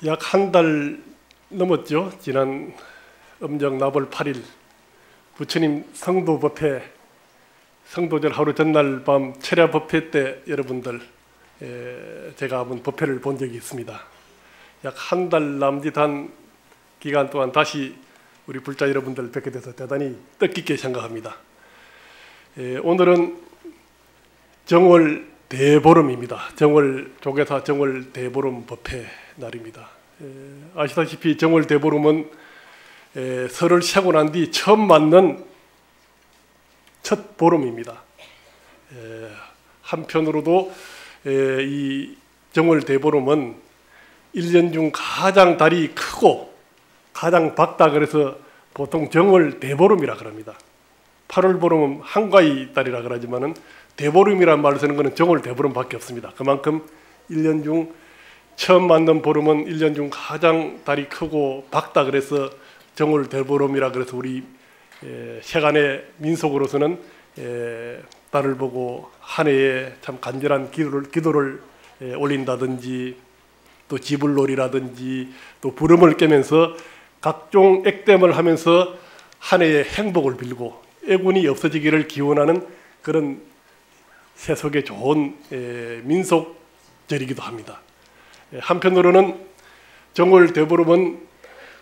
약 한 달 넘었죠. 지난 음력 나벌 8일 부처님 성도법회 성도절 하루 전날 밤 철야 법회 때 여러분들 제가 한번 법회를 본 적이 있습니다. 약 한 달 남짓한 기간 동안 다시 우리 불자 여러분들 뵙게 돼서 대단히 뜻깊게 생각합니다. 오늘은 정월 대보름입니다. 정월 조계사 정월 대보름 법회 날입니다. 아시다시피 정월 대보름은 설을 쉬고 난 뒤 처음 맞는 첫 보름입니다. 한편으로도 이 정월 대보름은 1년 중 가장 달이 크고 가장 밝다 그래서 보통 정월 대보름이라 그럽니다. 8월 보름은 한가위 달이라 그러지만은 대보름이란 말을 쓰는 것은 정월 대보름밖에 없습니다. 그만큼 1년 중 처음 맞는 보름은 1년 중 가장 달이 크고 밝다 그래서 정월 대보름이라 그래서 우리 세간의 민속으로서는 달을 보고 한 해에 참 간절한 기도를 올린다든지 또 지불놀이라든지 또 부름을 깨면서 각종 액땜을 하면서 한 해의 행복을 빌고 애군이 없어지기를 기원하는 그런 세속에 좋은 민속절이기도 합니다. 한편으로는 정월 대보름은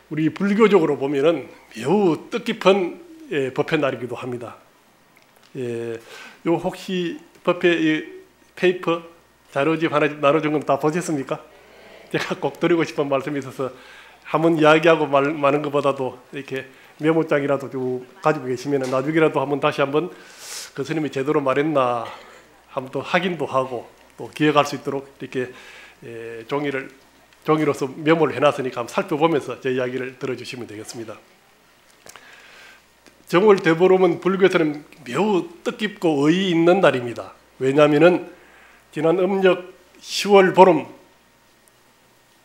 우리 불교적으로 보면은 매우 뜻깊은 법회 날이기도 합니다. 요 혹시 법회 페이퍼 자료집 하나 나눠준 건 다 보셨습니까? 제가 꼭 드리고 싶은 말씀이 있어서 한번 이야기하고 마는 것보다도 이렇게 메모장이라도 좀 가지고 계시면 나중에라도 한번 다시 한번 그 스님이 제대로 말했나 한번 또 확인도 하고 또 기억할 수 있도록 이렇게 종이로서 메모를 해놨으니까 한번 살펴보면서 제 이야기를 들어주시면 되겠습니다. 정월 대보름은 불교에서는 매우 뜻깊고 의의 있는 날입니다. 왜냐하면은 지난 음력 10월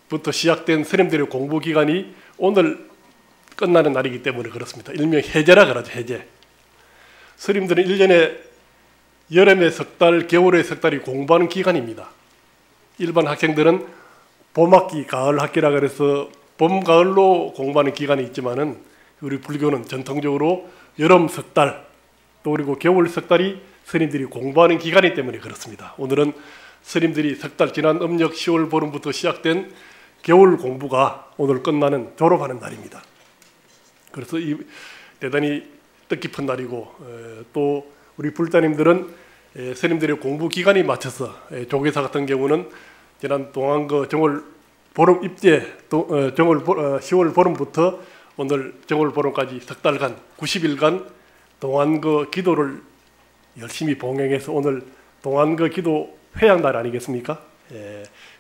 보름부터 시작된 스님들의 공부 기간이 오늘 끝나는 날이기 때문에 그렇습니다. 일명 해제라 그러죠. 해제. 스님들은 1년에 여름에 석 달, 겨울에 석 달이 공부하는 기간입니다. 일반 학생들은 봄학기, 가을학기라 그래서 봄, 가을로 공부하는 기간이 있지만은 우리 불교는 전통적으로 여름 석 달, 또 그리고 겨울 석 달이 스님들이 공부하는 기간이기 때문에 그렇습니다. 오늘은 스님들이 석 달 지난 음력 10월 보름부터 시작된 겨울 공부가 오늘 끝나는 졸업하는 날입니다. 그래서 이 대단히 뜻깊은 날이고 또 우리 불자님들은 스님들의 공부 기간이 맞춰서 조계사 같은 경우는 지난 동안거 정월 보름 입제 정월 10월 보름부터 오늘 정월 보름까지 석 달간 90일간 동안거 기도를 열심히 봉행해서 오늘 동안거 기도 회양날 아니겠습니까?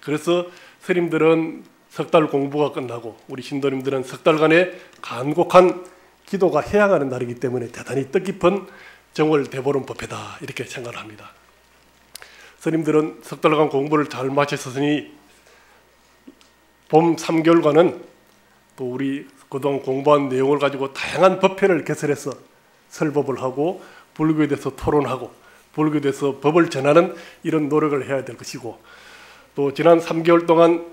그래서 스님들은 석 달 공부가 끝나고 우리 신도님들은 석 달간의 간곡한 기도가 해양하는 날이기 때문에 대단히 뜻깊은 정월 대보름 법회다 이렇게 생각을 합니다. 스님들은 석 달간 공부를 잘 마쳤으니 봄 3개월간은 또 우리 그동안 공부한 내용을 가지고 다양한 법회를 개설해서 설법을 하고 불교에 대해서 토론하고 불교에 대해서 법을 전하는 이런 노력을 해야 될 것이고 또 지난 3개월 동안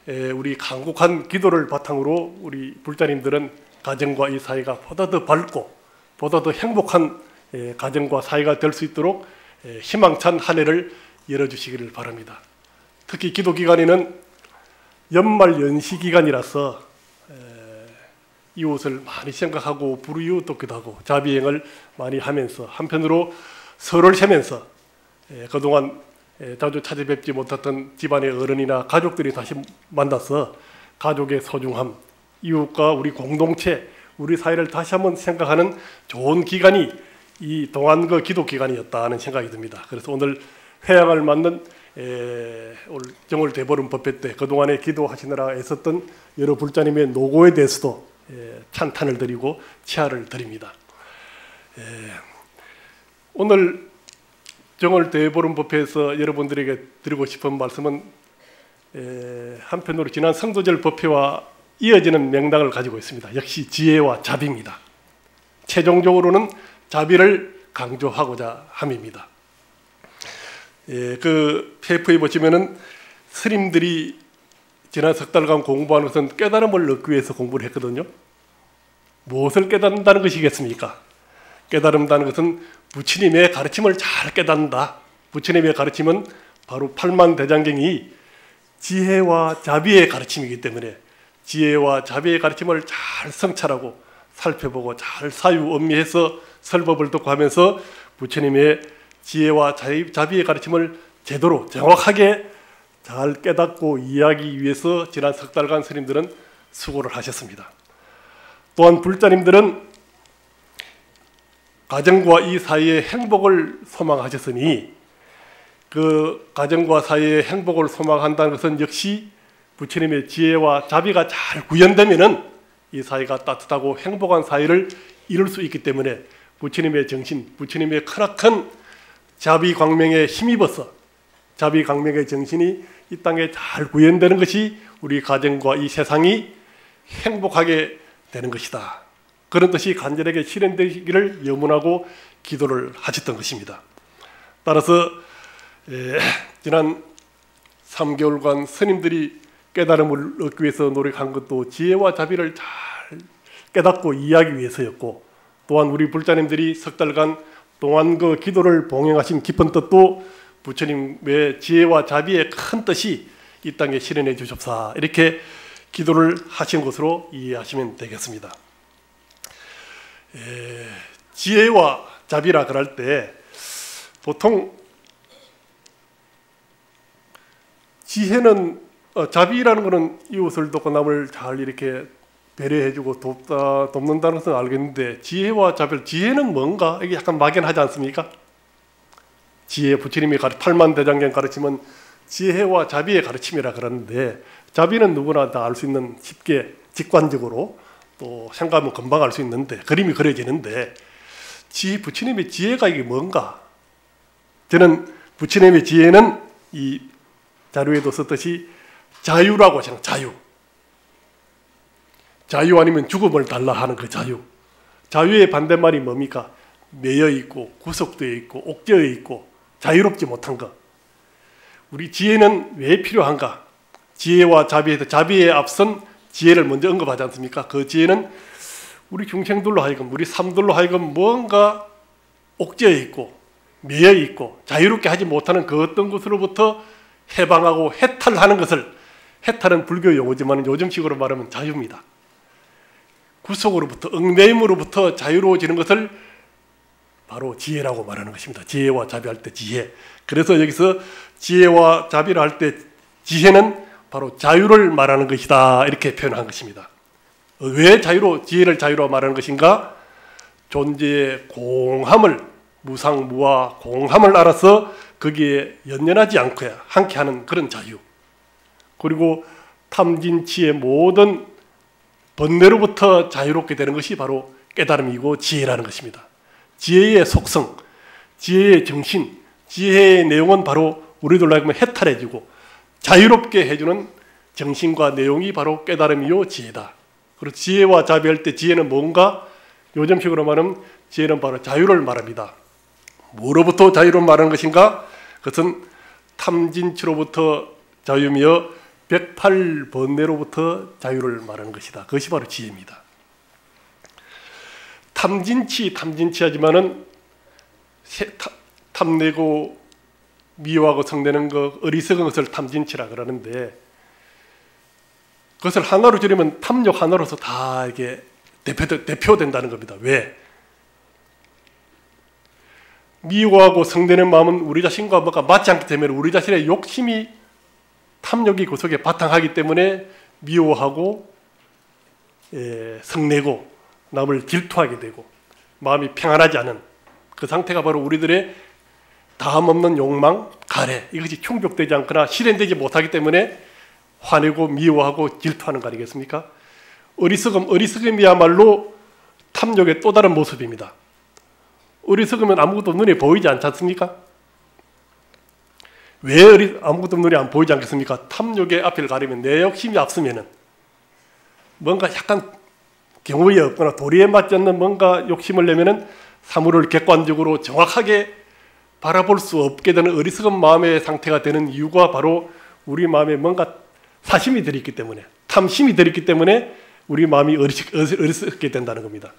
우리 간곡한 기도를 바탕으로 우리 불자님들은 가정과 이 사회가 보다 더 밝고 보다 더 행복한 가정과 사회가 될 수 있도록 희망찬 한 해를 열어주시기를 바랍니다. 특히 기도 기간에는 연말 연시 기간이라서 이웃을 많이 생각하고 불이웃 돕기도 하고 자비행을 많이 하면서 한편으로 설을 세면서 그동안 자주 찾아뵙지 못했던 집안의 어른이나 가족들이 다시 만나서 가족의 소중함, 이웃과 우리 공동체, 우리 사회를 다시 한번 생각하는 좋은 기간이 이 동안거 기도 기간이었다 하는 생각이 듭니다. 그래서 오늘 회양을 맞는 올 정월 대보름 법회 때 그동안에 기도하시느라 애썼던 여러 불자님의 노고에 대해서도 찬탄을 드리고 치하를 드립니다. 오늘 정월 대보름 법회에서 여러분들에게 드리고 싶은 말씀은 한편으로 지난 성도절 법회와 이어지는 맥락을 가지고 있습니다. 역시 지혜와 자비입니다. 최종적으로는 자비를 강조하고자 함입니다. 그 페이퍼에 보시면은 스님들이 지난 석 달간 공부하는 것은 깨달음을 얻기 위해서 공부를 했거든요. 무엇을 깨닫는다는 것이겠습니까? 깨달음다는 것은 부처님의 가르침을 잘 깨닫는다. 부처님의 가르침은 바로 팔만대장경이 지혜와 자비의 가르침이기 때문에 지혜와 자비의 가르침을 잘 성찰하고 살펴보고 잘 사유 음미해서 설법을 듣고 하면서 부처님의 지혜와 자비의 가르침을 제대로 정확하게 잘 깨닫고 이해하기 위해서 지난 석 달간 스님들은 수고를 하셨습니다. 또한 불자님들은 가정과 이 사이의 행복을 소망하셨으니 그 가정과 사이의 행복을 소망한다는 것은 역시 부처님의 지혜와 자비가 잘 구현되면은 이 사이가 따뜻하고 행복한 사이를 이룰 수 있기 때문에 부처님의 정신, 부처님의 크나큰 자비 광명에 힘입어서 자비 광명의 정신이 이 땅에 잘 구현되는 것이 우리 가정과 이 세상이 행복하게 되는 것이다. 그런 뜻이 간절하게 실현되기를 염원하고 기도를 하셨던 것입니다. 따라서 지난 3개월간 스님들이 깨달음을 얻기 위해서 노력한 것도 지혜와 자비를 잘 깨닫고 이해하기 위해서였고, 또한 우리 불자님들이 석 달간 동안 그 기도를 봉행하신 깊은 뜻도 부처님의 지혜와 자비의 큰 뜻이 이 땅에 실현해 주십사, 이렇게 기도를 하신 것으로 이해하시면 되겠습니다. 지혜와 자비라 그럴 때 보통 지혜는 자비라는 것은 이웃을 돕고 남을 잘 이렇게 배려해주고 돕는다는 것은 알겠는데, 지혜와 자비, 지혜는 뭔가 이게 약간 막연하지 않습니까? 지혜, 부처님이 팔만대장경 가르침은 지혜와 자비의 가르침이라 그러는데, 자비는 누구나 다 알 수 있는 쉽게 직관적으로 또 생각하면 금방 알 수 있는데, 그림이 그려지는데, 부처님의 지혜가 이게 뭔가? 저는 부처님의 지혜는 이 자료에도 썼듯이 자유라고 생각. 자유 아니면 죽음을 달라 하는 그 자유. 자유의 반대말이 뭡니까? 매여 있고 구속되어 있고 옥죄어 있고 자유롭지 못한 것. 우리 지혜는 왜 필요한가? 지혜와 자비에서 자비에 앞선 지혜를 먼저 언급하지 않습니까? 그 지혜는 우리 중생들로 하여금, 우리 삶들로 하여금 뭔가 옥죄어 있고 매여 있고 자유롭게 하지 못하는 그 어떤 것으로부터 해방하고 해탈하는 것을, 해탈은 불교 용어지만 요즘식으로 말하면 자유입니다. 구속으로부터, 얽매임으로부터 자유로워지는 것을 바로 지혜라고 말하는 것입니다. 지혜와 자비할 때 지혜. 그래서 여기서 지혜와 자비를 할 때 지혜는 바로 자유를 말하는 것이다, 이렇게 표현한 것입니다. 왜 지혜를 자유로 말하는 것인가? 존재의 공함을, 무상무와 공함을 알아서 거기에 연연하지 않고 함께 하는 그런 자유. 그리고 탐진치의 모든 번뇌로부터 자유롭게 되는 것이 바로 깨달음이고 지혜라는 것입니다. 지혜의 속성, 지혜의 정신, 지혜의 내용은 바로 우리들로 하여금 해탈해주고 자유롭게 해주는 정신과 내용이 바로 깨달음이요 지혜다. 그리고 지혜와 자비할 때 지혜는 뭔가? 요즘식으로 말하면 지혜는 바로 자유를 말합니다. 뭐로부터 자유를 말하는 것인가? 그것은 탐진치로부터 자유며 108번뇌로부터 자유를 말하는 것이다. 그것이 바로 지혜입니다. 탐진치 하지만은 탐내고 미워하고 성내는 것, 어리석은 것을 탐진치라 그러는데, 그것을 하나로 줄이면 탐욕 하나로서 다 이게 대표된다는 겁니다. 왜? 미워하고 성내는 마음은 우리 자신과 뭐가 맞지 않기 때문에, 우리 자신의 욕심이, 탐욕이 그 속에 바탕하기 때문에 미워하고 성내고 남을 질투하게 되고 마음이 평안하지 않은 그 상태가 바로 우리들의 다음 없는 욕망, 가래, 이것이 충족되지 않거나 실현되지 못하기 때문에 화내고 미워하고 질투하는 거 아니겠습니까? 어리석음이야말로 탐욕의 또 다른 모습입니다. 어리석으면 아무것도 눈에 보이지 않지 않습니까? 왜 아무것도 눈에 안 보이지 않겠습니까? 탐욕의 앞을 가리면, 내 욕심이 앞서면은 뭔가 약간 경우에 없거나 도리에 맞지 않는 뭔가 욕심을 내면은 사물을 객관적으로 정확하게 바라볼 수 없게 되는 어리석은 마음의 상태가 되는 이유가 바로 우리 마음에 뭔가 사심이 들어있기 때문에, 탐심이 들어있기 때문에 우리 마음이 어리석게 된다는 겁니다.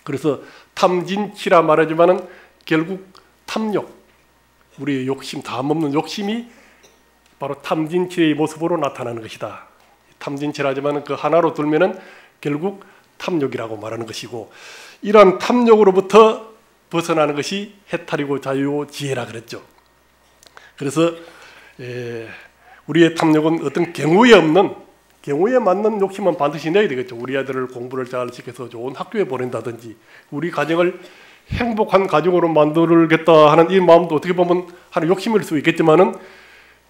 그래서 탐진치라 말하지만은 결국 탐욕, 우리의 욕심, 담없는 욕심이 바로 탐진치의 모습으로 나타나는 것이다. 탐진치라지만은 그 하나로 들면은 결국 탐욕이라고 말하는 것이고, 이러한 탐욕으로부터 벗어나는 것이 해탈이고 자유고 지혜라 그랬죠. 그래서 우리의 탐욕은 어떤 경우에 없는, 경우에 맞는 욕심은 반드시 내야 되겠죠. 우리 아들을 공부를 잘 시켜서 좋은 학교에 보낸다든지, 우리 가정을 행복한 가정으로 만들겠다 하는 이 마음도 어떻게 보면 하는 욕심일 수 있겠지만은,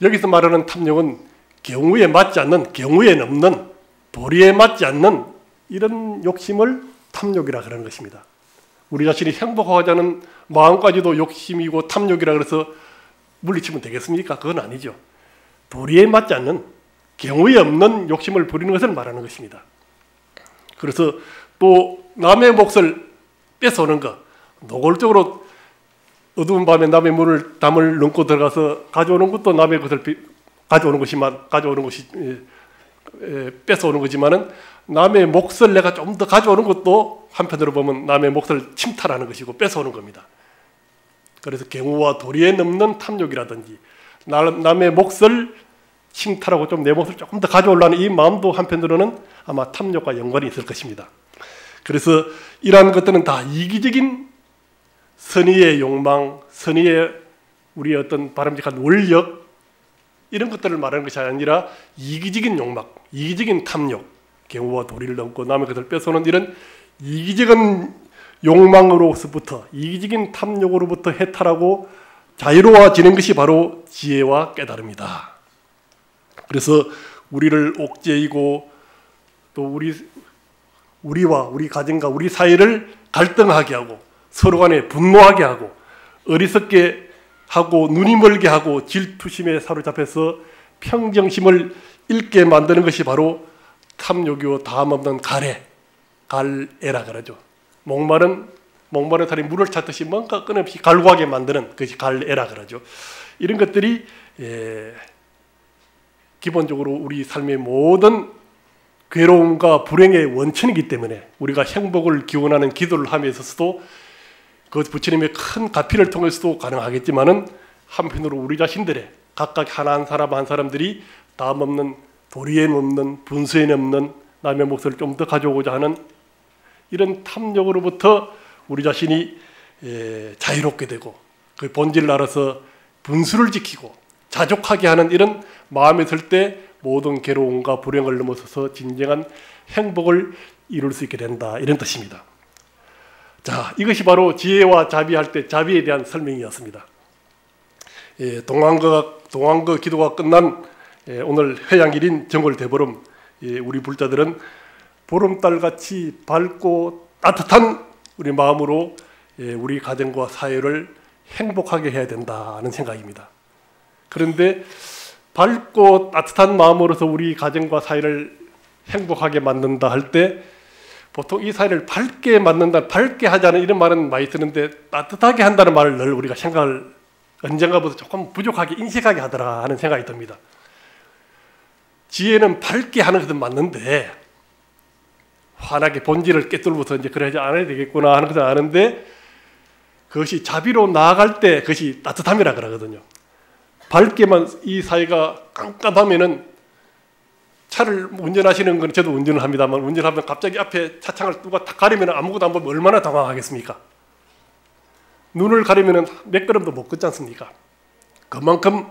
여기서 말하는 탐욕은 경우에 맞지 않는, 경우에 없는, 도리에 맞지 않는 이런 욕심을 탐욕이라 그러는 것입니다. 우리 자신이 행복하자는 마음까지도 욕심이고 탐욕이라 그래서 물리치면 되겠습니까? 그건 아니죠. 도리에 맞지 않는, 경우에 없는 욕심을 부리는 것을 말하는 것입니다. 그래서 또 남의 몫을 뺏어오는 것, 노골적으로 어두운 밤에 남의 담을 넘고 들어가서 가져오는 것도 남의 것을 가져오는 것이 뺏어오는 거지만은, 남의 몫을 내가 좀 더 가져오는 것도 한편으로 보면 남의 몫을 침탈하는 것이고 뺏어오는 겁니다. 그래서 경우와 도리에 넘는 탐욕이라든지, 남의 몫을 침탈하고 좀 내 몫을 조금 더 가져오려는 이 마음도 한편으로는 아마 탐욕과 연관이 있을 것입니다. 그래서 이러한 것들은 다 이기적인 선의의 욕망, 선의의 우리의 어떤 바람직한 원력, 이런 것들을 말하는 것이 아니라 이기적인 욕망, 이기적인 탐욕, 경우와 도리를 넘고 남의 것을 뺏어오는 이런 이기적인 욕망으로부터, 이기적인 탐욕으로부터 해탈하고 자유로워지는 것이 바로 지혜와 깨달음이다. 그래서 우리를 옥죄이고 또 우리와 우리 가정과 우리 사이를 갈등하게 하고 서로 간에 분노하게 하고 어리석게 하고 눈이 멀게 하고 질투심에 사로잡혀서 평정심을 잃게 만드는 것이 바로 탐욕이요 다함없는 갈애라 그러죠. 목마른 사람이 물을 찾듯이 뭔가 끊임없이 갈구하게 만드는 것이 갈애라 그러죠. 이런 것들이 기본적으로 우리 삶의 모든 괴로움과 불행의 원천이기 때문에 우리가 행복을 기원하는 기도를 함에 있어서도 그 부처님의 큰 가피를 통해서도 가능하겠지만은, 한편으로 우리 자신들의 각각 한 사람 한 사람들이 다음 없는, 도리에 없는, 분수에 없는 남의 몫을 좀 더 가져오고자 하는 이런 탐욕으로부터 우리 자신이 자유롭게 되고 그 본질을 알아서 분수를 지키고 자족하게 하는 이런 마음이 들 때 모든 괴로움과 불행을 넘어서서 진정한 행복을 이룰 수 있게 된다, 이런 뜻입니다. 자, 이것이 바로 지혜와 자비할 때 자비에 대한 설명이었습니다. 동안거 기도가 끝난 오늘 회양일인 정월대보름, 우리 불자들은 보름달같이 밝고 따뜻한 우리 마음으로 우리 가정과 사회를 행복하게 해야 된다는 생각입니다. 그런데 밝고 따뜻한 마음으로서 우리 가정과 사회를 행복하게 만든다 할 때 보통 이 사회를 밝게 만든다, 밝게 하자는 이런 말은 많이 듣는데, 따뜻하게 한다는 말을 늘 우리가 생각을 언젠가부터 조금 부족하게 인식하게 하더라 하는 생각이 듭니다. 지혜는 밝게 하는 것은 맞는데 환하게 본질을 꿰뚫고서 이제 그러지 않아야 되겠구나 하는 것은 아는데, 그것이 자비로 나아갈 때 그것이 따뜻함이라 그러거든요. 밝게만 이 사회가 깜깜하면은, 차를 운전하시는 건 저도 운전을 합니다만, 운전하면 갑자기 앞에 차창을 누가 탁 가리면 아무것도 안 보면 얼마나 당황하겠습니까? 눈을 가리면 몇 걸음도 못 걷지 않습니까? 그만큼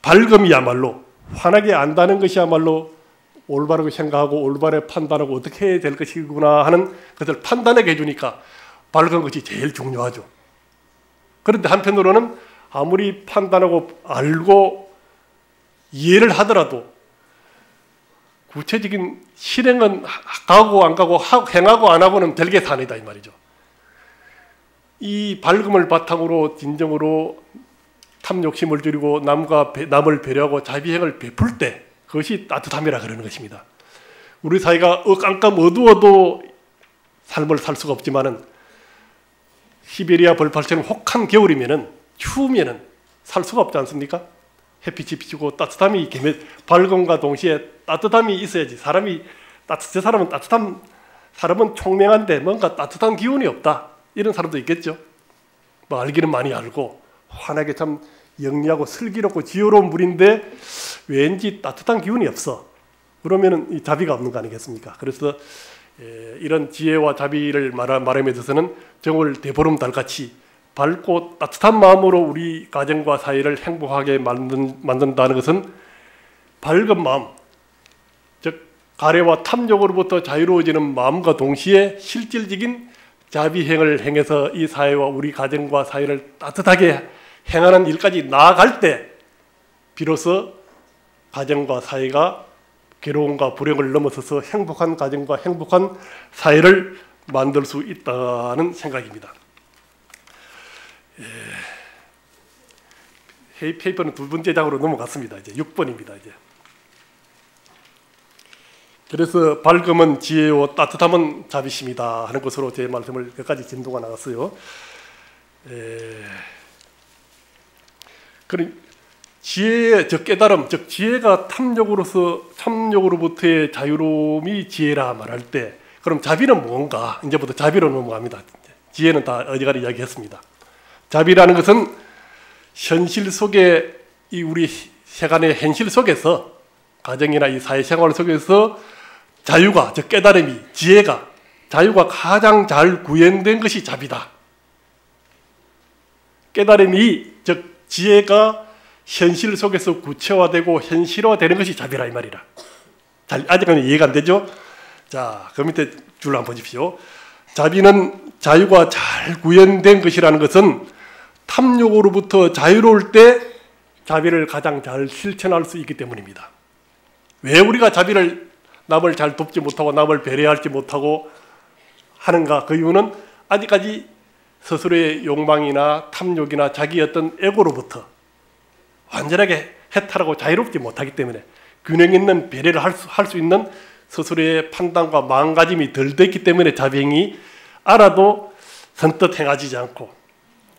밝음이야말로, 환하게 안다는 것이야말로 올바르게 생각하고 올바르게 판단하고 어떻게 해야 될 것이구나 하는 것을 판단하게 해주니까 밝은 것이 제일 중요하죠. 그런데 한편으로는 아무리 판단하고 알고 이해를 하더라도 구체적인 실행은 가고 안 가고 행하고 안 하고는 별개 사안이다 이 말이죠. 이 밝음을 바탕으로 진정으로 탐욕심을 줄이고 남을 배려하고 자비행을 베풀 때 그것이 따뜻함이라 그러는 것입니다. 우리 사회가 깜깜 어두워도 삶을 살 수가 없지만은, 시베리아 벌판처럼 혹한 겨울이면은, 추우면은 살 수가 없지 않습니까? 햇빛이 비치고 따뜻함이 밝음과 동시에 따뜻함이 있어야지. 저 사람은 사람은 총명한데 뭔가 따뜻한 기운이 없다. 이런 사람도 있겠죠. 뭐 알기는 많이 알고 환하게 참 영리하고 슬기롭고 지혜로운 분인데 왠지 따뜻한 기운이 없어. 그러면은 이 자비가 없는 거 아니겠습니까? 그래서 이런 지혜와 자비를 말함에 있어서는 정월 대보름달같이 밝고 따뜻한 마음으로 우리 가정과 사회를 행복하게 만든다는 것은 밝은 마음, 즉 가래와 탐욕으로부터 자유로워지는 마음과 동시에 실질적인 자비행을 행해서 이 사회와 우리 가정과 사회를 따뜻하게 행하는 일까지 나아갈 때 비로소 가정과 사회가 괴로움과 불행을 넘어서서 행복한 가정과 행복한 사회를 만들 수 있다는 생각입니다. 회의 페이퍼는 두 번째 장으로 넘어갔습니다. 이제 6번입니다. 이제. 그래서 밝음은 지혜요 따뜻함은 자비심이다 하는 것으로 제 말씀을 몇 가지 진도가 나갔어요. 그럼 지혜의 깨달음, 즉 지혜가 탐욕으로부터의 자유로움이 지혜라 말할 때, 그럼 자비는 뭔가? 이제부터 자비로 넘어갑니다. 지혜는 다 어지간히 이야기했습니다. 자비라는 것은 현실 속에 이 우리 세간의 현실 속에서 가정이나 이 사회생활 속에서 자유가, 즉 깨달음이, 지혜가, 자유가 가장 잘 구현된 것이 자비다. 깨달음이, 즉 지혜가 현실 속에서 구체화되고 현실화되는 것이 자비라 이 말이라. 아직은 이해가 안 되죠? 자, 그 밑에 줄 한번 보십시오. 자비는 자유가 잘 구현된 것이라는 것은 탐욕으로부터 자유로울 때 자비를 가장 잘 실천할 수 있기 때문입니다. 왜 우리가 자비를 남을 잘 돕지 못하고 남을 배려하지 못하고 하는가? 그 이유는 아직까지 스스로의 욕망이나 탐욕이나 자기 어떤 에고로부터 완전하게 해탈하고 자유롭지 못하기 때문에 균형 있는 배려를 할 수 있는 스스로의 판단과 마음가짐이 덜 됐기 때문에 자비행위 알아도 선뜻 행하지 않고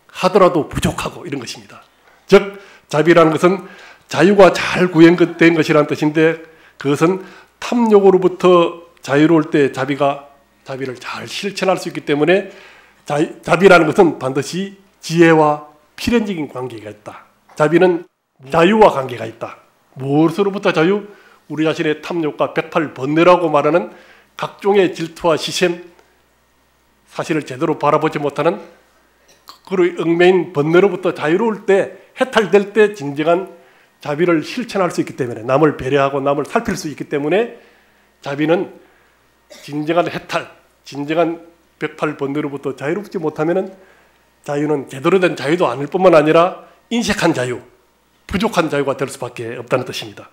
하더라도 부족하고 이런 것입니다. 즉 자비라는 것은 자유가 잘 구현된 것이라는 뜻인데 그것은 탐욕으로부터 자유로울 때 자비를 잘 실천할 수 있기 때문에 자비라는 것은 반드시 지혜와 필연적인 관계가 있다. 자비는 자유와 관계가 있다. 무엇으로부터 자유? 우리 자신의 탐욕과 108번뇌라고 말하는 각종의 질투와 시샘, 사실을 제대로 바라보지 못하는 그로 얽매인 번뇌로부터 자유로울 때, 해탈될 때 진정한 자비를 실천할 수 있기 때문에, 남을 배려하고 남을 살필 수 있기 때문에 자비는 진정한 해탈, 진정한 108번뇌로부터 자유롭지 못하면 자유는 제대로 된 자유도 아닐 뿐만 아니라 인색한 자유, 부족한 자유가 될 수밖에 없다는 뜻입니다.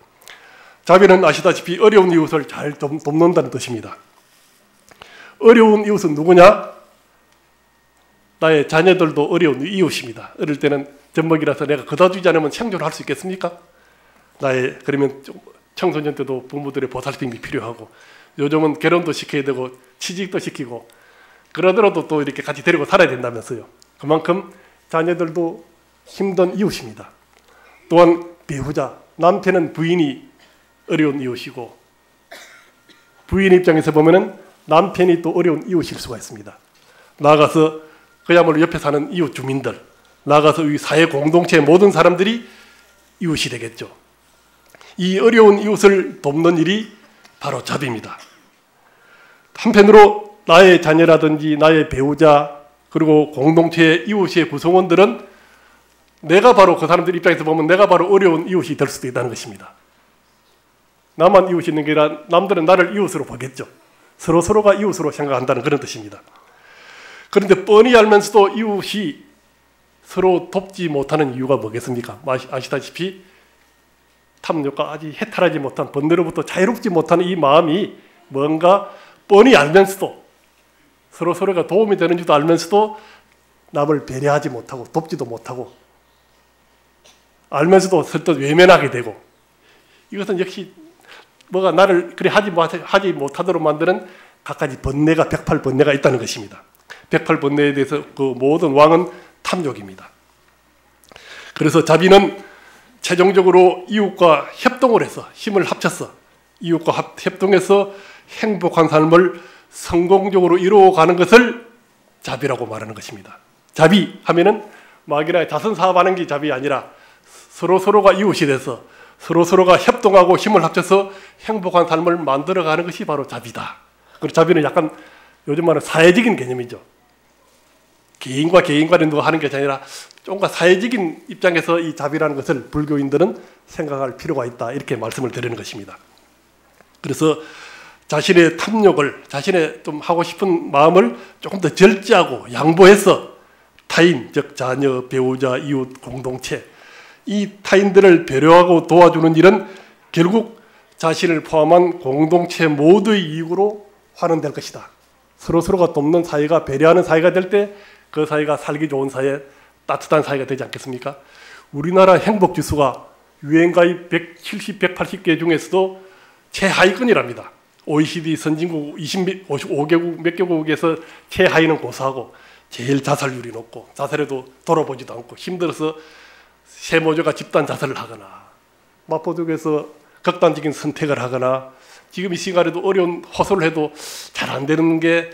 자비는 아시다시피 어려운 이웃을 잘 돕는다는 뜻입니다. 어려운 이웃은 누구냐? 나의 자녀들도 어려운 이웃입니다. 어릴 때는 젖먹이라서 내가 그다 주지 않으면 생존을 할 수 있겠습니까? 그러면 청소년 때도 부모들의 보살핌이 필요하고, 요즘은 결혼도 시켜야 되고 취직도 시키고 그러더라도 또 이렇게 같이 데리고 살아야 된다면서요. 그만큼 자녀들도 힘든 이웃입니다. 또한 배우자, 남편은 부인이 어려운 이웃이고 부인 입장에서 보면은 남편이 또 어려운 이웃일 수가 있습니다. 나아가서 그야말로 옆에 사는 이웃 주민들, 나아가서 이 사회 공동체의 모든 사람들이 이웃이 되겠죠. 이 어려운 이웃을 돕는 일이 바로 자비입니다. 한편으로 나의 자녀라든지 나의 배우자 그리고 공동체의 이웃의 구성원들은 내가 바로 그 사람들 입장에서 보면 내가 바로 어려운 이웃이 될 수도 있다는 것입니다. 나만 이웃이 있는 게 아니라 남들은 나를 이웃으로 보겠죠. 서로가 이웃으로 생각한다는 그런 뜻입니다. 그런데 뻔히 알면서도 이웃이 서로 돕지 못하는 이유가 뭐겠습니까? 아시다시피 탐욕과 아직 해탈하지 못한 번뇌로부터 자유롭지 못하는 이 마음이 뭔가 뻔히 알면서도 서로가 도움이 되는 줄도 알면서도 남을 배려하지 못하고 돕지도 못하고 알면서도 설득 외면하게 되고, 이것은 역시 뭐가 나를 그래 하지 못하도록 만드는 갖가지 번뇌가 108번뇌가 있다는 것입니다. 108번뇌에 대해서 그 모든 왕은 탐욕입니다. 그래서 자비는 최종적으로 이웃과 협동을 해서 힘을 합쳐서 이웃과 협동해서 행복한 삶을 성공적으로 이루어가는 것을 자비라고 말하는 것입니다. 자비 하면은 막이나 자선 사업하는 게 자비 아니라 서로가 이웃이 돼서 서로가 협동하고 힘을 합쳐서 행복한 삶을 만들어가는 것이 바로 자비다. 그리고 자비는 약간 요즘 말하는 사회적인 개념이죠. 개인과 간에 누가 하는 것이 아니라 좀더 사회적인 입장에서 이 자비라는 것을 불교인들은 생각할 필요가 있다. 이렇게 말씀을 드리는 것입니다. 그래서 자신의 탐욕을, 자신의 좀 하고 싶은 마음을 조금 더 절제하고 양보해서 타인, 즉 자녀, 배우자, 이웃, 공동체, 이 타인들을 배려하고 도와주는 일은 결국 자신을 포함한 공동체 모두의 이익으로 환원될 것이다. 서로가 돕는 사회가, 배려하는 사회가 될 때 그 사회가 살기 좋은 사회, 따뜻한 사회가 되지 않겠습니까? 우리나라 행복지수가 유엔가입 170, 180개 중에서도 최하위권이랍니다. OECD 선진국 55개국 몇 개국에서 최하위는 고사하고 제일 자살률이 높고 자살해도 돌아보지도 않고 힘들어서 세모조가 집단 자살을 하거나 마포족에서 극단적인 선택을 하거나 지금 이 시간에도 어려운 호소를 해도 잘 안 되는 게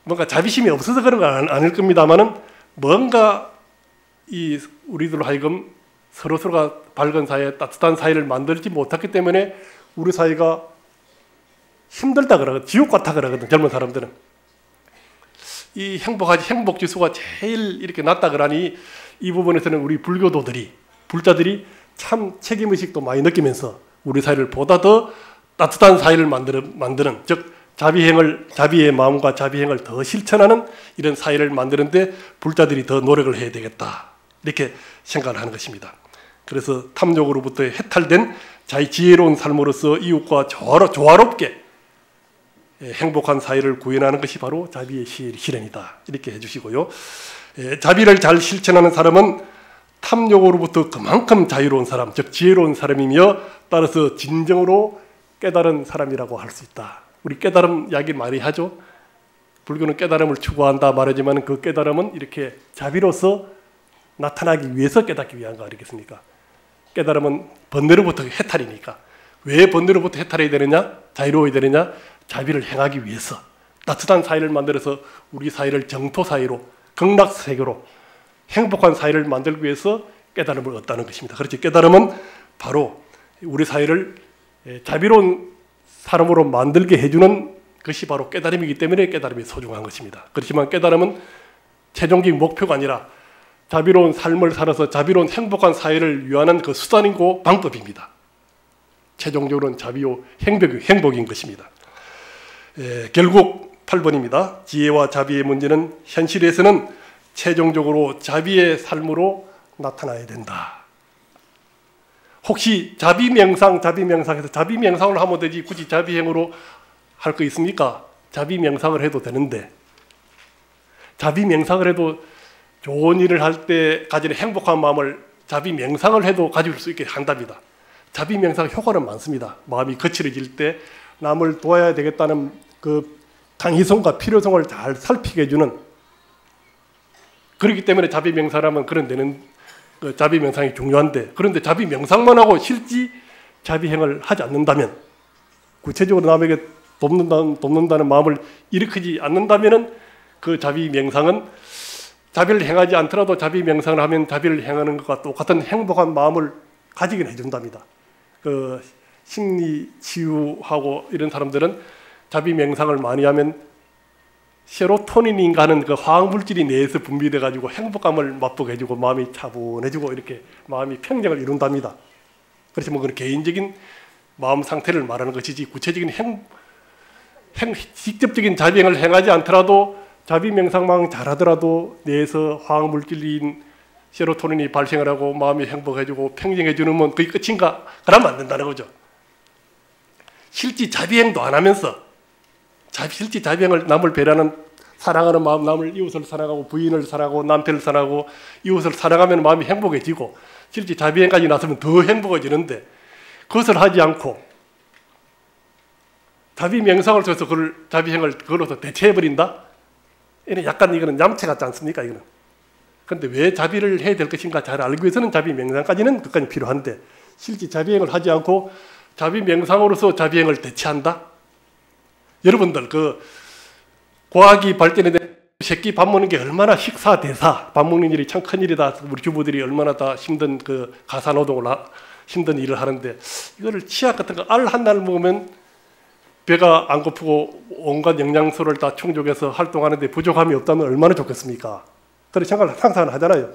뭔가 자비심이 없어서 그런 건 아닐 겁니다만은 뭔가 이 우리들 하여금 서로가 밝은 사회, 따뜻한 사회를 만들지 못했기 때문에 우리 사회가 힘들다 그러거든, 지옥 같다 그러거든. 젊은 사람들은 이 행복 지수가 제일 이렇게 낮다 그러니 이 부분에서는 우리 불자들이 참 책임의식도 많이 느끼면서 우리 사회를 보다 더 따뜻한 사회를 만드는 즉 자비의 마음과 자비행을 더 실천하는 이런 사회를 만드는데 불자들이 더 노력을 해야 되겠다. 이렇게 생각을 하는 것입니다. 그래서 탐욕으로부터 해탈된 자기 지혜로운 삶으로서 이웃과 조화롭게 행복한 사회를 구현하는 것이 바로 자비의 실현이다. 이렇게 해주시고요. 자비를 잘 실천하는 사람은 탐욕으로부터 그만큼 자유로운 사람, 즉 지혜로운 사람이며 따라서 진정으로 깨달은 사람이라고 할 수 있다. 우리 깨달음 이야기 많이 하죠. 불교는 깨달음을 추구한다 말하지만 그 깨달음은 이렇게 자비로서 나타나기 위해서 깨닫기 위한 거 아니겠습니까? 깨달음은 번뇌로부터 해탈이니까. 왜 번뇌로부터 해탈해야 되느냐? 자유로워야 되느냐? 자비를 행하기 위해서 따뜻한 사회를 만들어서 우리 사회를 정토 사회로, 극락 세계로 행복한 사회를 만들기 위해서 깨달음을 얻다는 것입니다. 그렇지, 깨달음은 바로 우리 사회를 자비로운 사람으로 만들게 해주는 것이 바로 깨달음이기 때문에 깨달음이 소중한 것입니다. 그렇지만 깨달음은 최종적 목표가 아니라 자비로운 삶을 살아서 자비로운 행복한 사회를 위하는 그 수단이고 방법입니다. 최종적으로는 자비요 행복인 것입니다. 결국 8번입니다. 지혜와 자비의 문제는 현실에서는 최종적으로 자비의 삶으로 나타나야 된다. 혹시 자비명상에서 자비명상을 하면 되지 굳이 자비행으로 할 거 있습니까? 자비명상을 해도 되는데 자비명상을 해도 좋은 일을 할 때 가지는 행복한 마음을 자비명상을 해도 가질 수 있게 한답니다. 자비명상 효과는 많습니다. 마음이 거칠어질 때 남을 도와야 되겠다는 그 강의성과 필요성을 잘 살피게 해주는, 그렇기 때문에 자비명상하면 그런 데는 자비명상이 중요한데, 그런데 자비명상만 하고 실제 자비행을 하지 않는다면, 구체적으로 남에게 돕는다는 마음을 일으키지 않는다면 그 자비명상은 자비를 행하지 않더라도 자비명상을 하면 자비를 행하는 것과 똑같은 행복한 마음을 가지긴 해준답니다. 그 심리 치유하고 이런 사람들은 자비명상을 많이 하면 세로토닌인가 하는 그 화학물질이 뇌에서 분비돼 가지고 행복감을 맛보게 해주고 마음이 차분해지고 이렇게 마음이 평정을 이룬답니다. 그렇지만 그건 개인적인 마음 상태를 말하는 것이지 구체적인 직접적인 자비행을 행하지 않더라도 자비명상만 잘하더라도 뇌에서 화학물질인 세로토닌이 발생을 하고 마음이 행복해지고 평정해주는 건 그게 끝인가? 그러면 안 된다는 거죠. 실제 자비행도 안 하면서 실제 자비행을 남을 배려하는 사랑하는 마음, 남을 이웃을 사랑하고 부인을 사랑하고 남편을 사랑하고 이웃을 사랑하면 마음이 행복해지고 실제 자비행까지 나서면 더 행복해지는데 그것을 하지 않고 자비명상을 써서 자비행을 걸어서 대체해버린다? 이거는 약간 이거는 얌체 같지 않습니까? 이거는 그런데 왜 자비를 해야 될 것인가 잘 알기 위해서는 자비 명상까지는 끝까지 필요한데 실제 자비행을 하지 않고 자비 명상으로서 자비행을 대체한다? 여러분들 그 과학이 발전에 대한 새끼 밥 먹는 게 얼마나 식사 대사 밥 먹는 일이 참 큰일이다. 우리 주부들이 얼마나 다 힘든 그 가사노동을 힘든 일을 하는데 이거를 치약 같은 거 알 한 날 먹으면 배가 안 고프고 온갖 영양소를 다 충족해서 활동하는데 부족함이 없다면 얼마나 좋겠습니까? 그런 생각을 상상을 하잖아요.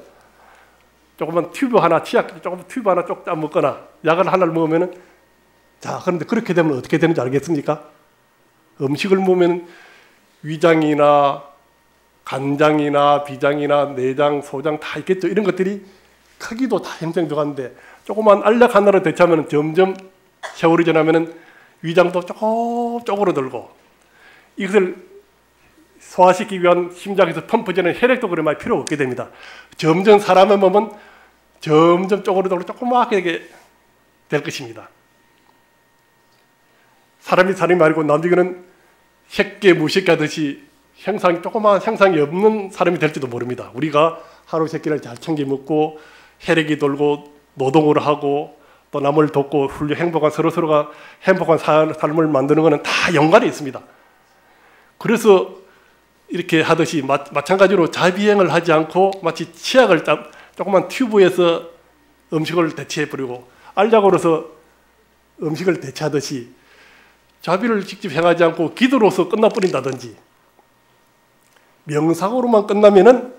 조그만 튜브 하나 치약 조금 튜브 하나 쪽 먹거나 약을 하나를 먹으면은 자 그런데 그렇게 되면 어떻게 되는지 알겠습니까? 음식을 먹으면 위장이나 간장이나 비장이나 내장, 소장 다 있겠죠. 이런 것들이 크기도 다 형성돼가는데 조그만 알약 하나로 대체하면 점점 세월이 지나면은 위장도 조금 쪼그러들고 이것을 소화시키기 위한 심장에서 펌프되는 혈액도 그래 많이 필요 없게 됩니다. 점점 사람의 몸은 점점 쪼그러들고 조그맣게 될 것입니다. 사람이 말고 남들은 새끼 무새끼 하듯이 조그마한 형상이 없는 사람이 될지도 모릅니다. 우리가 하루 세 끼를 잘 챙겨 먹고 혈액이 돌고 노동을 하고 또 남을 돕고 행복한 서로가 행복한 삶을 만드는 것은 다 연관이 있습니다. 그래서 이렇게 하듯이 마찬가지로 자비행을 하지 않고 마치 치약을 조그만 튜브에서 음식을 대체해버리고 알약으로서 음식을 대체하듯이 자비를 직접 행하지 않고 기도로서 끝나버린다든지 명상으로만 끝나면은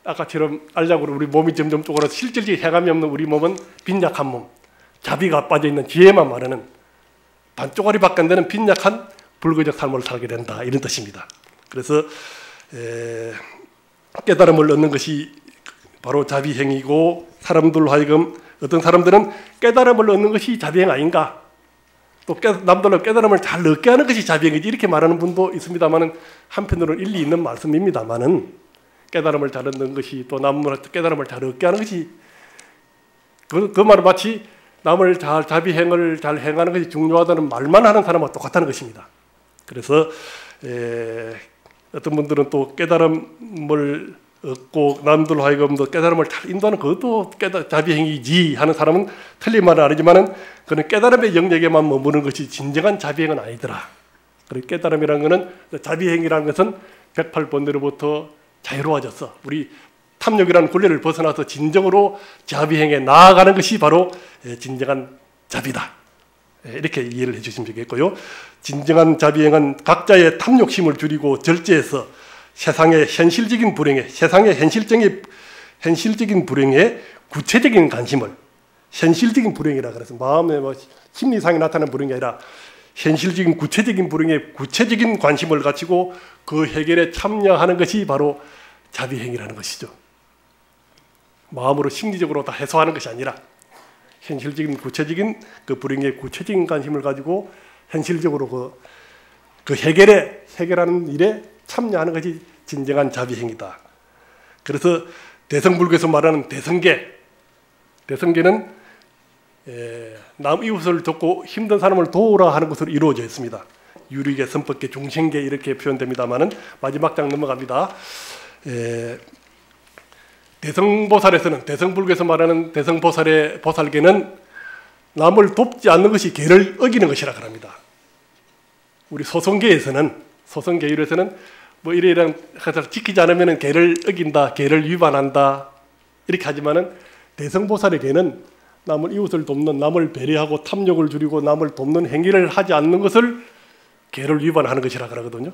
아까처럼 알약으로 우리 몸이 점점 쪼그라서 실질적인 해감이 없는 우리 몸은 빈약한 몸, 자비가 빠져있는 지혜만 말하는 반쪽아리밖에 안 되는 빈약한 불교적 삶을 살게 된다 이런 뜻입니다. 그래서 깨달음을 얻는 것이 바로 자비행이고 사람들로 하여금 어떤 사람들은 깨달음을 얻는 것이 자비행 아닌가 또 남들로 깨달음을 잘 얻게 하는 것이 자비행이지 이렇게 말하는 분도 있습니다만 한편으로는 일리 있는 말씀입니다만은 깨달음을 잘 얻는 것이 또 남들한테 깨달음을 잘 얻게 하는 것이 그 말은 마치 남을 자비행을 잘 행하는 것이 중요하다는 말만 하는 사람과 똑같다는 것입니다. 그래서 어떤 분들은 또 깨달음을 얻고 남들로 하여금도 깨달음을 잘 인도하는 그것도 자비행이지 하는 사람은 틀린 말은 아니지만은 그는 깨달음의 영역에만 머무는 것이 진정한 자비행은 아니더라. 그리고 깨달음이라는 것은 자비행이라는 것은 108번뇌로부터 자유로워졌어. 우리 탐욕이라는 굴레를 벗어나서 진정으로 자비행에 나아가는 것이 바로 진정한 자비다. 이렇게 이해를 해주시면 되겠고요. 진정한 자비행은 각자의 탐욕심을 줄이고 절제해서 세상의 현실적인 불행에 구체적인 관심을 현실적인 불행이라 그래서 마음의 심리상에 나타나는 불행이 아니라 현실적인 구체적인 불행에 구체적인 관심을 가지고 그 해결에 참여하는 것이 바로 자비행이라는 것이죠. 마음으로 심리적으로 다 해소하는 것이 아니라 현실적인 구체적인 그 불행에 구체적인 관심을 가지고 현실적으로 그 해결하는 일에 참여하는 것이 진정한 자비행이다. 그래서 대성불교에서 말하는 대성계는 남 이웃을 돕고 힘든 사람을 도우라 하는 것으로 이루어져 있습니다. 유리계, 선법계, 중생계 이렇게 표현됩니다만은 마지막 장 넘어갑니다. 대성보살에서는 대성불교에서 말하는 대성보살의 보살계는 남을 돕지 않는 것이 계를 어기는 것이라고 합니다. 우리 소성계율에서는 뭐 이런 것을 지키지 않으면 계를 어긴다, 계를 위반한다 이렇게 하지만은 대성보살의 계는 남을 이웃을 돕는, 남을 배려하고 탐욕을 줄이고 남을 돕는 행위를 하지 않는 것을 계를 위반하는 것이라 그러거든요.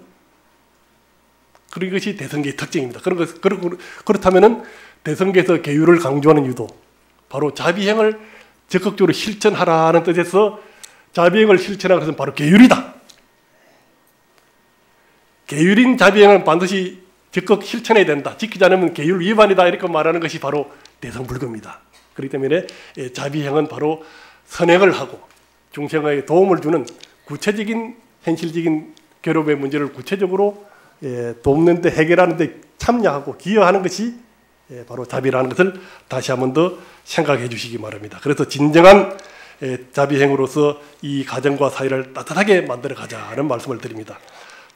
그리고 이것이 대성계의 특징입니다. 그렇다면은 대성계에서 계율을 강조하는 이유도 바로 자비행을 적극적으로 실천하라는 뜻에서 자비행을 실천하는 것은 바로 계율이다. 계율인 자비행은 반드시 적극 실천해야 된다. 지키지 않으면 계율 위반이다. 이렇게 말하는 것이 바로 대성불교입니다. 그렇기 때문에 자비행은 바로 선행을 하고 중생에게 도움을 주는 구체적인 현실적인 괴롭의 문제를 구체적으로 돕는 데 해결하는 데 참여하고 기여하는 것이 바로 자비라는 것을 다시 한 번 더 생각해 주시기 바랍니다. 그래서 진정한 자비행으로서 이 가정과 사회를 따뜻하게 만들어 가자는 말씀을 드립니다.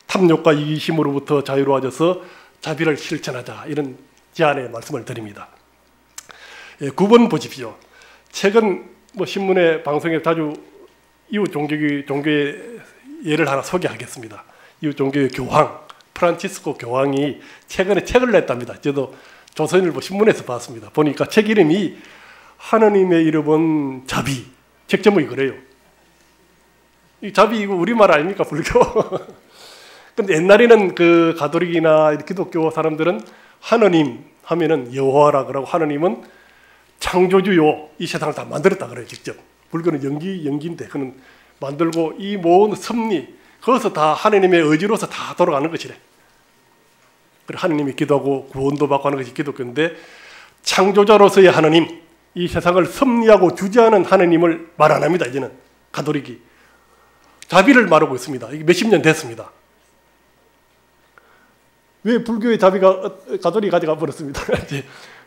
탐욕과 이기심으로부터 자유로워져서 자비를 실천하자 이런 제안의 말씀을 드립니다. 9번 보십시오. 최근 신문에 방송에 자주 이웃 종교의 예를 하나 소개하겠습니다. 이웃 종교의 교황 프란치스코 교황이 최근에 책을 냈답니다. 저도 조선일보 신문에서 봤습니다. 보니까 책 이름이 하느님의 이름은 자비. 책 제목이 그래요. 이 자비 이거 우리말 아닙니까, 불교? 근데 옛날에는 그 가톨릭이나 기독교 사람들은 하느님 하면은 여호와라 그러고 하느님은 창조주요 이 세상을 다 만들었다 그래요, 직접. 불교는 연기인데 그는 만들고 이 모든 섭리 거기서 다 하느님의 의지로서 다 돌아가는 것이래. 그래 하느님이 기도하고 구원도 받고 하는 것이 기독교인데 창조자로서의 하느님, 이 세상을 섭리하고 주재하는 하느님을 말 안 합니다. 이제는 가톨릭이 자비를 말하고 있습니다. 이게 몇십 년 됐습니다. 왜 불교의 자비가 가톨릭이 가져가 버렸습니다.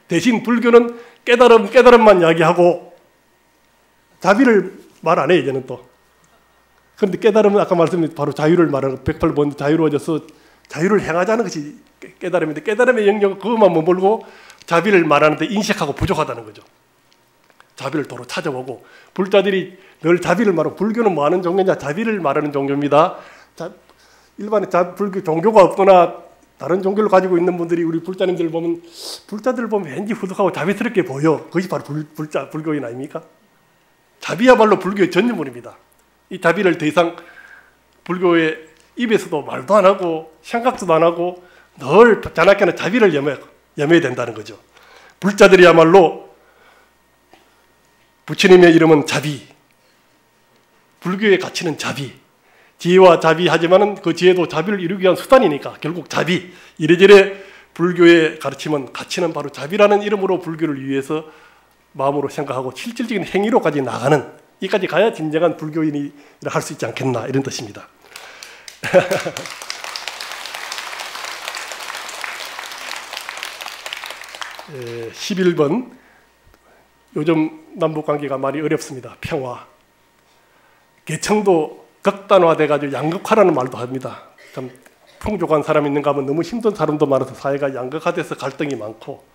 대신 불교는 깨달음만 이야기하고 자비를 말 안 해, 이제는 또. 그런데 깨달음은 아까 말씀드린 바로 자유를 말하는 108번 자유로워져서 자유를 행하자는 것이 깨달음인데 깨달음의 영역은 그것만 머물고 자비를 말하는데 인식하고 부족하다는 거죠. 자비를 도로 찾아보고 불자들이 늘 자비를 말하고 불교는 뭐 하는 종교냐? 자비를 말하는 종교입니다. 일반의 불교 종교가 없거나 다른 종교를 가지고 있는 분들이 우리 불자님들 보면 왠지 후덕하고 자비스럽게 보여. 그것이 바로 불교인 아닙니까? 자비야말로 불교의 전유물입니다. 이 자비를 더 이상 불교의 입에서도 말도 안 하고 생각도 안 하고 늘 자나깨나 자비를 염해야 된다는 거죠. 불자들이야말로 부처님의 이름은 자비, 불교의 가치는 자비, 지혜와 자비 하지만은 그 지혜도 자비를 이루기 위한 수단이니까 결국 자비. 이래저래 불교의 가르침은 가치는 바로 자비라는 이름으로 불교를 위해서 마음으로 생각하고 실질적인 행위로까지 나가는 이까지 가야 진정한 불교인이 할 수 있지 않겠나 이런 뜻입니다. 11번 요즘 남북관계가 많이 어렵습니다. 평화. 계층도 극단화돼가지고 양극화라는 말도 합니다. 참 풍족한 사람이 있는가 하면 너무 힘든 사람도 많아서 사회가 양극화돼서 갈등이 많고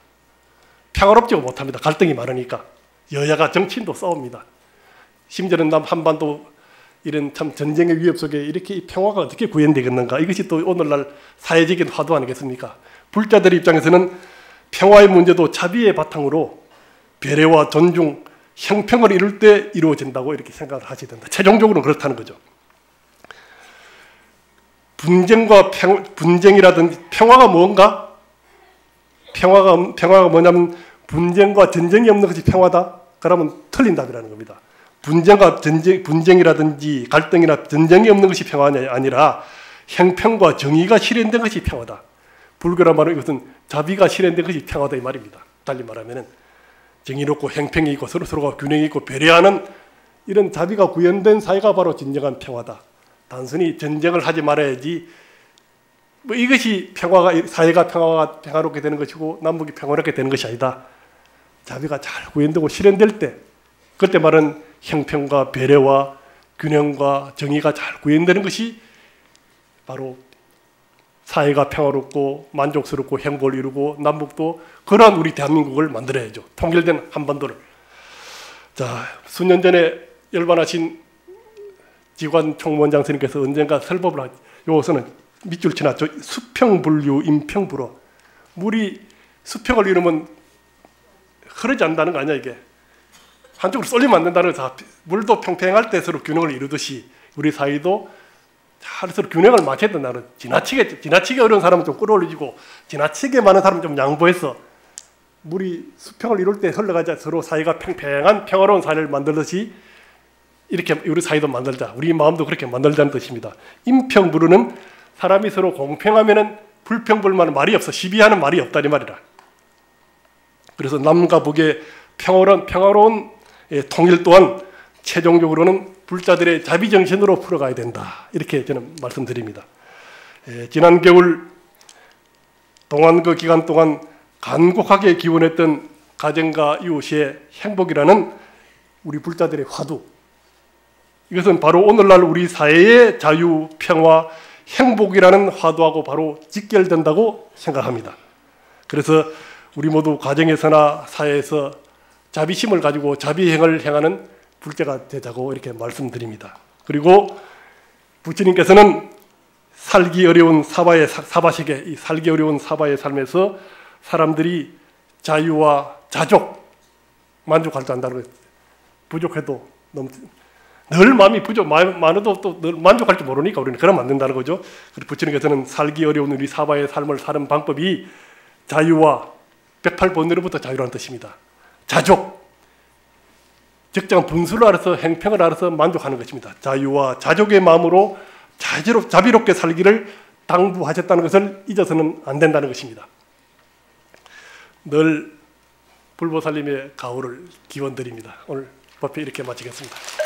평화롭지 못합니다. 갈등이 많으니까. 여야가 정치인도 싸웁니다. 심지어는 한반도 이런 참 전쟁의 위협 속에 이렇게 평화가 어떻게 구현되겠는가. 이것이 또 오늘날 사회적인 화두 아니겠습니까? 불자들 입장에서는 평화의 문제도 자비의 바탕으로 배려와 존중, 형평을 이룰 때 이루어진다고 이렇게 생각을 하셔야 된다. 최종적으로는 그렇다는 거죠. 분쟁이라든지 평화가 뭔가? 평화가 뭐냐면 분쟁과 전쟁이 없는 것이 평화다? 그러면 틀린 답이라는 겁니다. 분쟁이라든지 갈등이나 전쟁이 없는 것이 평화가 아니라 형평과 정의가 실현된 것이 평화다. 불교란 말은 이것은 자비가 실현된 것이 평화다 이 말입니다. 달리 말하면 정의롭고 형평이 있고 서로가 균형이 있고 배려하는 이런 자비가 구현된 사회가 바로 진정한 평화다. 단순히 전쟁을 하지 말아야지 이것이 사회가 평화롭게 되는 것이고 남북이 평화롭게 되는 것이 아니다. 자비가 잘 구현되고 실현될 때 그때 말은 형평과 배려와 균형과 정의가 잘 구현되는 것이 바로 사회가 평화롭고 만족스럽고 행복을 이루고 남북도 그러한 우리 대한민국을 만들어야죠. 통일된 한반도를. 자, 수년 전에 열반하신 지관 총무원장 선생님께서 언젠가 설법을 요서는 밑줄 쳐놨죠. 수평분류 임평불어. 물이 수평을 이루면 흐르지 않는다는 거 아니야 이게. 한쪽으로 쏠리면 안 된다는 거죠. 물도 평평할 때 서로 균형을 이루듯이 우리 사회도 잘 서로 균형을 맞춰야 된다는 지나치게 어려운 사람은 좀 끌어올리고 지나치게 많은 사람은 좀 양보해서 물이 수평을 이룰 때 흘러가자 서로 사회가 평평한 평화로운 사회를 만들듯이 이렇게 우리 사회도 만들자. 우리 마음도 그렇게 만들자는 뜻입니다. 임평불우는 사람이 서로 공평하면은 불평불만은 말이 없어. 시비하는 말이 없다니 말이라. 그래서 남과 북의 평화로운 통일 또한 최종적으로는 불자들의 자비정신으로 풀어가야 된다. 이렇게 저는 말씀드립니다. 지난 겨울 동안그 기간 동안 간곡하게 기원했던 가정과 이웃의 행복이라는 우리 불자들의 화두. 이것은 바로 오늘날 우리 사회의 자유, 평화, 행복이라는 화두하고 바로 직결된다고 생각합니다. 그래서 우리 모두 가정에서나 사회에서 자비심을 가지고 자비행을 행하는 불자가 되자고 이렇게 말씀드립니다. 그리고 부처님께서는 살기 어려운 사바세계, 이 살기 어려운 사바의 삶에서 사람들이 자유와 자족, 만족할 줄 안다는 거예요. 부족해도 너무 늘 마음이 많아도 또 늘 만족할 줄 모르니까 우리는 그러면 안 된다는 거죠. 그리고 부처님께서는 살기 어려운 우리 사바의 삶을 사는 방법이 자유와 108번뇌로부터 자유라는 뜻입니다. 자족, 적정한 분수를 알아서 행평을 알아서 만족하는 것입니다. 자유와 자족의 마음으로 자비롭게 살기를 당부하셨다는 것을 잊어서는 안 된다는 것입니다. 늘 불보살님의 가호를 기원드립니다. 오늘 법회 이렇게 마치겠습니다.